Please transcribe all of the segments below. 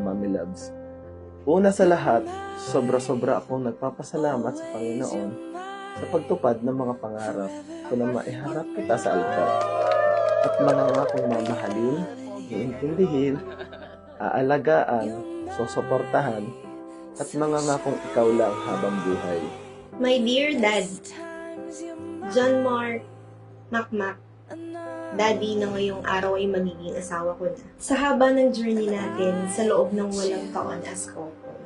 Mami Loves. Una sa lahat, sobra-sobra akong nagpapasalamat sa Panginoon sa pagtupad ng mga pangarap ko na maiharap kita sa altar. At mga ngakong mamahalin, iintindihin, aalagaan, susuportahan, at mga ngakong ikaw lang habang buhay. My dear Dad, John Mark Macmac, Daddy na ngayong araw ay magiging asawa ko na. Sa haba ng journey natin sa loob ng walang taon as couple,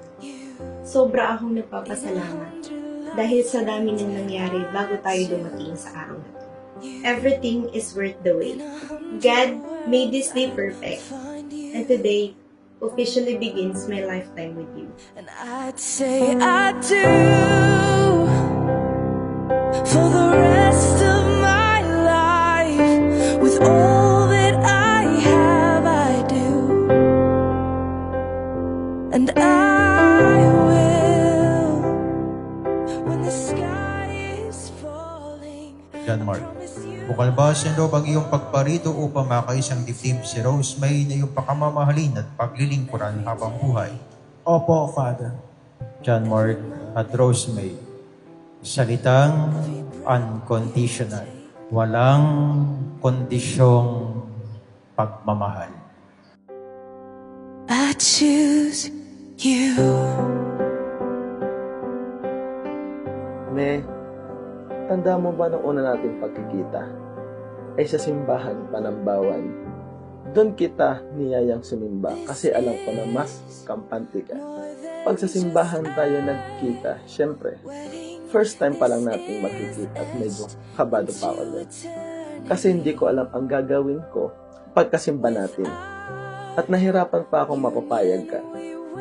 sobra akong nagpapasalamat dahil sa dami ng nangyari bago tayo dumating sa araw na to. Everything is worth the wait. God made this day perfect, and today officially begins my lifetime with you. And I'd say I do for the rest of my life. With all that I have, I do. And I will when the sky is falling. John Mark, bukal ba sa loob ang iyong pagparito upang makaisang dibdib si Rose May na iyong pakamamahalin at paglilingkuran habang buhay? Opo, Father. John Mark at Rose May, salitang unconditional, walang kondisyong pagmamahal. I choose you. Tanda mo ba nung una nating pagkikita ay sa simbahan Panambawan? Doon kita niyayang sumimba kasi alam ko na mas kampante ka. Pag sa simbahan tayo nagkita, syempre, first time pa lang nating magkikita at medyo kabado pa ako din. Kasi hindi ko alam ang gagawin ko pagkasimba natin. At nahirapan pa akong mapapayag ka.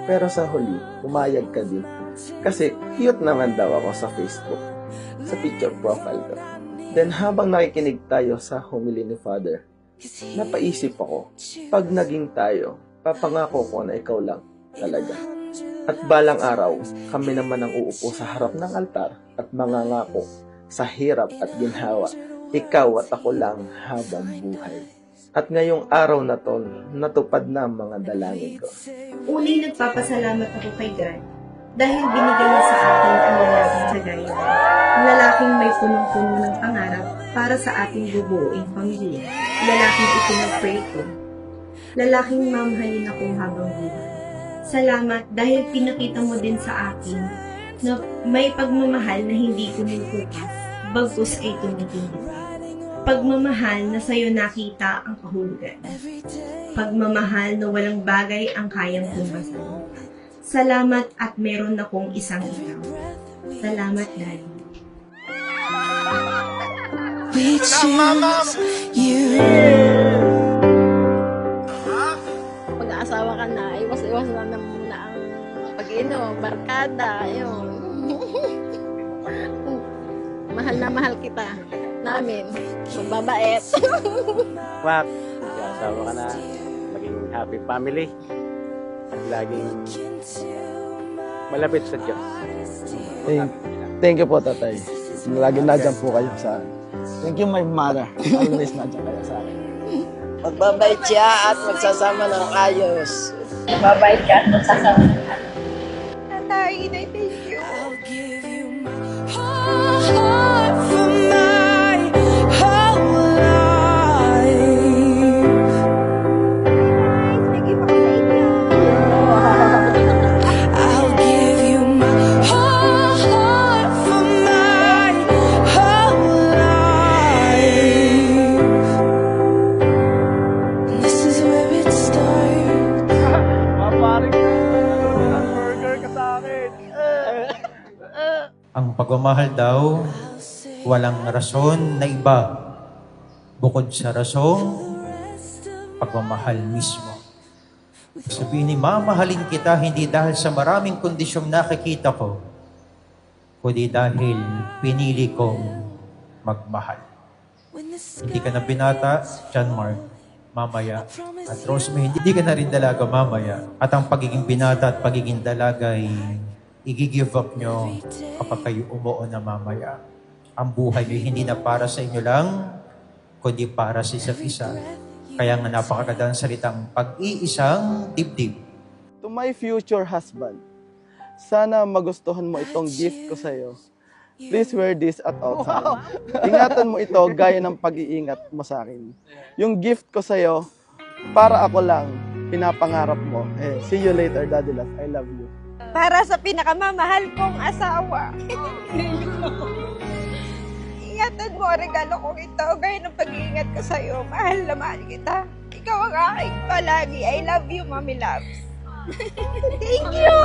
Pero sa huli, umayag ka din. Kasi cute naman daw ako sa Facebook, sa picture profile ko. Then habang nakikinig tayo sa homily ni Father, napaisip ako, pag naging tayo, papangako ko na ikaw lang talaga. At balang araw, kami naman ang uupo sa harap ng altar at mangangako sa hirap at ginhawa, ikaw at ako lang habang buhay. At ngayong araw na to, natupad na ang mga dalangin ko. Unay nagpapasalamat ako kay God dahil binigay niya sa akin ang lalaking kagaya mo. Lalaking may punong-puno ng pangarap para sa ating bubuuing pamilya. Lalaking ipinag-pray ko. Lalaking mamahalin ako habang buhay. Salamat dahil pinakita mo din sa akin na may pagmamahal na hindi kumukupas, bagkus ay tumitindi. Pagmamahal na sa'yo nakita ang kahulugan. Pagmamahal na walang bagay ang kayang tumbasan. Salamat at meron akong isang ikaw. Salamat, Daddy. We choose you. Pag-aasawa ka na, iwas-iwas na muna ang pag-inom, barkada, yun. Mahal na mahal kita. Namin. Magbabait. Wak, asawa ka na, maging happy family, at laging malapit sa Diyos. Thank you po, Tatay. Lagi nadyan po kayo sa akin. Thank you, my mother. Always nadyan kayo sa akin. Magbabait siya at magsasama ng ayos. Mabait ka at magsasama ng ayos. Tatay, thank you. I'll give you my whole heart for my whole life. I'll give you my whole heart for my whole life. And this is where it starts. Maparing burger ka sa akin. Ang pagmamahal daw, walang rason na iba bukod sa rasong pagmamahal mismo. Sabihin ni, mamahalin kita hindi dahil sa maraming kondisyong nakikita ko, kundi dahil pinili kong magmahal. Hindi ka na binata, John Mark, mamaya. At Rosemary, hindi ka na rin dalaga mamaya. At ang pagiging binata at pagiging dalaga ay i-give up nyo kapag kayo umuo na mamaya. Ang buhay nyo hindi na para sa inyo lang, kundi para sa isa't isa. Kaya nga napakagandang salitang pag-iisang dibdib. To my future husband, sana magustuhan mo itong gift ko sa'yo. Please wear this at all time. Ingatan mo ito gaya ng pag-iingat mo sa akin. Yung gift ko sa'yo, para ako lang, pinapangarap mo. See you later, Daddy Love. I love you. Para sa pinakamamahal kong asawa. Ingatan mo ang regalo kong ito, gaya ng pag-iingat ko sa'yo. Mahal na mahal kita. Ikaw ang aking palagi. I love you, Mommy Loves. Thank you!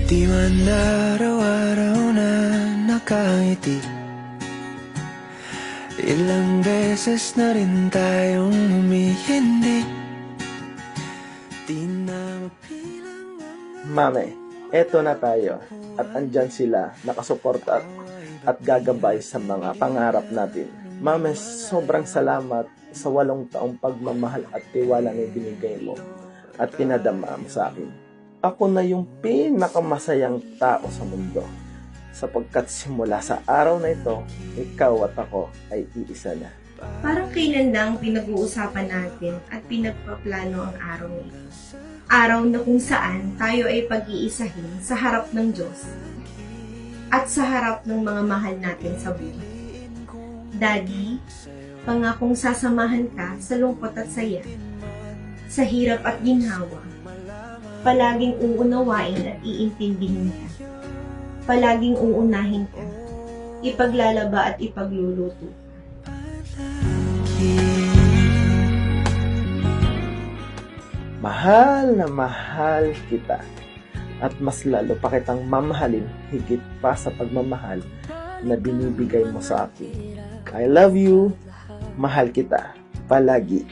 Di man araw-araw na nakangiti, ilang beses na rin tayong humihindi. Di na mapilang Mame, eto na tayo. At andyan sila, nakasuporta at gagabay sa mga pangarap natin. Mame, sobrang salamat sa 8 taong pagmamahal at tiwala na binigay mo at pinadama mo sa akin. Ako na yung pinakamasayang tao sa mundo. Sapagkat simula sa araw na ito, ikaw at ako ay iisa na. Parang kailan lang pinag-uusapan natin at pinagpaplano ang araw na ito. Araw na kung saan tayo ay pag-iisahin sa harap ng Diyos at sa harap ng mga mahal natin sa buhay. Daddy, pangakong sasamahan ka sa lungkot at saya, sa hirap at ginhawa. Palaging uunawain at iintindihin ka. Palaging uunahin ka. Ipaglalaba at ipagluluto ka. Mahal na mahal kita. At mas lalo pa kitang mamahalin higit pa sa pagmamahal na binibigay mo sa akin. I love you. Mahal kita. Palagi.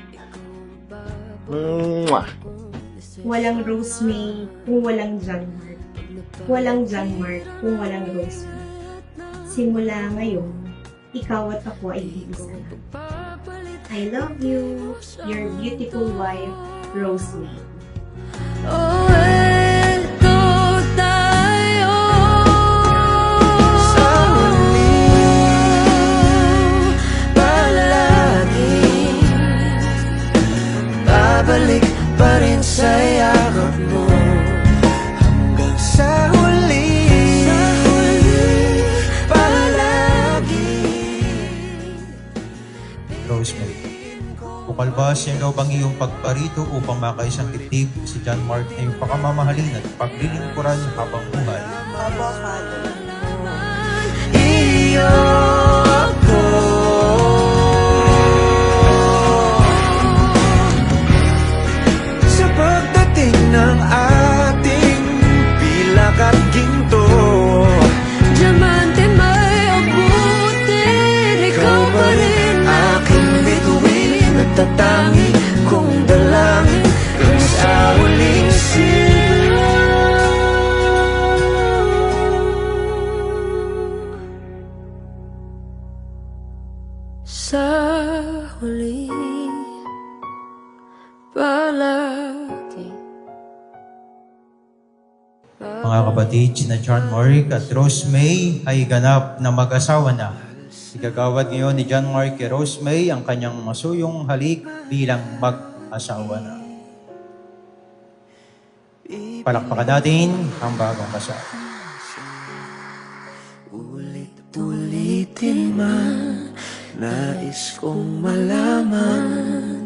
Mwah! Walang Rose May kung walang John Mark. Walang John Mark kung walang Rose May. Simula ngayon, ikaw at ako ay iisa na. I love you, your beautiful wife, Rose May. Oh, eto tayo sa huli, palagi babalik pa rin sa yakap mo hanggang sa huli, palagi. Rosemary, bukal ba siya daw bang iyong pagparito upang makaisang dibdib si John Mark na iyong pakamamahalin at paglilingkuran habang buhay? Iyo ako sa pagdating ng ating pilak at ginto. Diamante may abutin, ikaw pa rin aking bituin at tatangi kong dalangin kung sa huling sa huli, palagi. Mga kapatid, sina John Mark at Rose May ay ganap na mag-asawa na. Igagawad ngayon ni John Mark kay Rose May ang kanyang masuyong halik bilang mag-asawa na. Palakpakan natin ang bagong kasal. Ulit-ulitin man, nais kong malaman